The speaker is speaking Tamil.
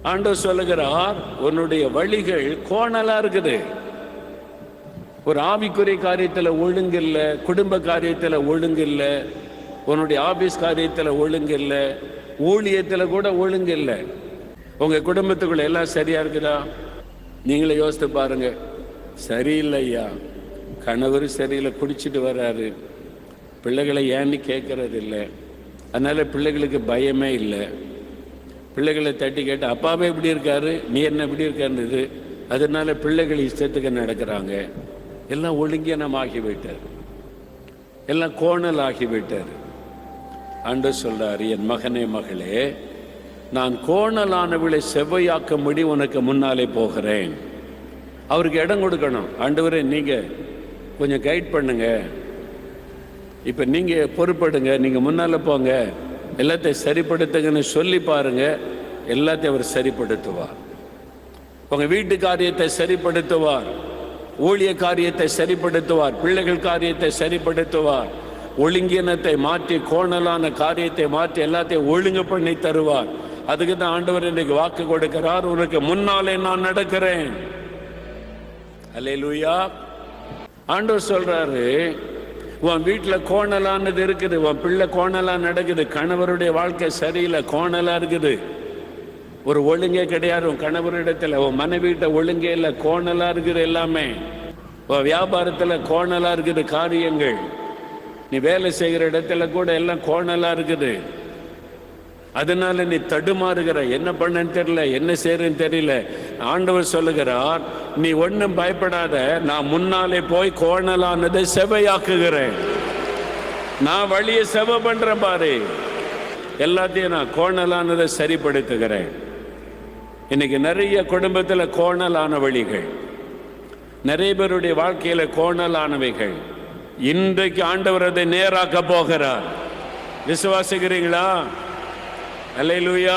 ஆண்டவர் சொல்லுகிறார், உன்னுடைய வழிகள் கோணலா இருக்குது. ஒரு ஆவிக்குரிய காரியத்தில் ஒழுங்கு இல்லை, குடும்ப காரியத்தில் ஒழுங்கு இல்லை, உன்னுடைய ஆபீஸ் காரியத்தில் ஒழுங்கு இல்லை, ஊழியத்தில் கூட ஒழுங்கு இல்லை. உங்க குடும்பத்துக்குள்ள எல்லாம் சரியா இருக்குதா? நீங்களே யோசித்து பாருங்க. சரியில்லையா, கணவர் சரியில்லை, குடிச்சிட்டு வர்றாரு, பிள்ளைகளை ஏன்னு கேட்கறது இல்லை, அதனால பிள்ளைகளுக்கு பயமே இல்லை. பிள்ளைகளை தட்டி கேட்டு அப்பாவே எப்படி இருக்காரு, நீ என்ன எப்படி இருக்காருன்னு, அதனால பிள்ளைகள் இஷ்டத்துக்கு நடக்கிறாங்க. எல்லாம் ஒழுங்கீனம் ஆகிவிட்டார், எல்லாம் கோணல் ஆகிவிட்டார். ஆண்டவர் சொல்றாரு, என் மகனே மகளே, நான் கோணலானவளை செவ்வையாக்கும்படி உனக்கு முன்னாலே போகிறேன். அவருக்கு இடம் கொடுக்கணும். ஆண்டவரே நீங்க கொஞ்சம் கைட் பண்ணுங்க, இப்ப நீங்க பொறுப்படுங்க, நீங்க முன்னால போங்க, எல்லாத்தையும் சரிப்படுத்துங்கன்னு சொல்லி பாருங்க. எல்லாத்தையும் அவர் சரிப்படுத்துவார். உங்க வீட்டு காரியத்தை சரிப்படுத்துவார், ஊழிய காரியத்தை சரிப்படுத்துவார், பிள்ளைகள் காரியத்தை சரிப்படுத்துவார், ஒழுங்கினத்தை மாற்றி கோணலான காரியத்தை மாற்றி எல்லாத்தையும் ஒழுங்கு பண்ணி தருவார். அதுக்கு தான் ஆண்டவர் இன்னைக்கு வாக்கு கொடுக்கிறார், உனக்கு முன்னாலே நான் நடக்கிறேன். அல்லேலூயா. ஆண்டவர் சொல்றாரு, உன் வீட்டில் கோணலானது இருக்குது, உன் பிள்ளை கோணலா நடக்குது, கணவருடைய வாழ்க்கை சரியில்லை, கோணலா இருக்குது, ஒரு ஒழுங்கே கிடையாது உன் கணவரிடத்துல, உன் மனைவிட்ட ஒழுங்கே இல்லை, கோணலா இருக்குது எல்லாமே. உன் வியாபாரத்தில் கோணலா இருக்குது காரியங்கள், நீ வேலை செய்கிற இடத்துல கூட எல்லாம் கோணலா இருக்குது. அதனால நீ தடுமாறுகிற, என்ன பண்ணன்னு தெரியல, என்ன செய்யறன்னு தெரியல. ஆண்டவர் சொல்லுகிறார், நீ ஒன்னும் பயப்படாத, நான் முன்னாலே போய் கோணலானதை செவையாக்குகிறேன். நான் வழியை செவ பண்றேன் பாரு, எல்லாத்தையும் நான் கோணலானதை சரிப்படுத்துகிறேன். இன்னைக்கு நிறைய குடும்பத்தில் கோணலான வழிகள், நிறைய பேருடைய வாழ்க்கையில கோணலானவைகள். இன்றைக்கு ஆண்டவர் அதை நேராக்க போகிறார். விசுவாசிக்கிறீங்களா? அல்லேலூயா.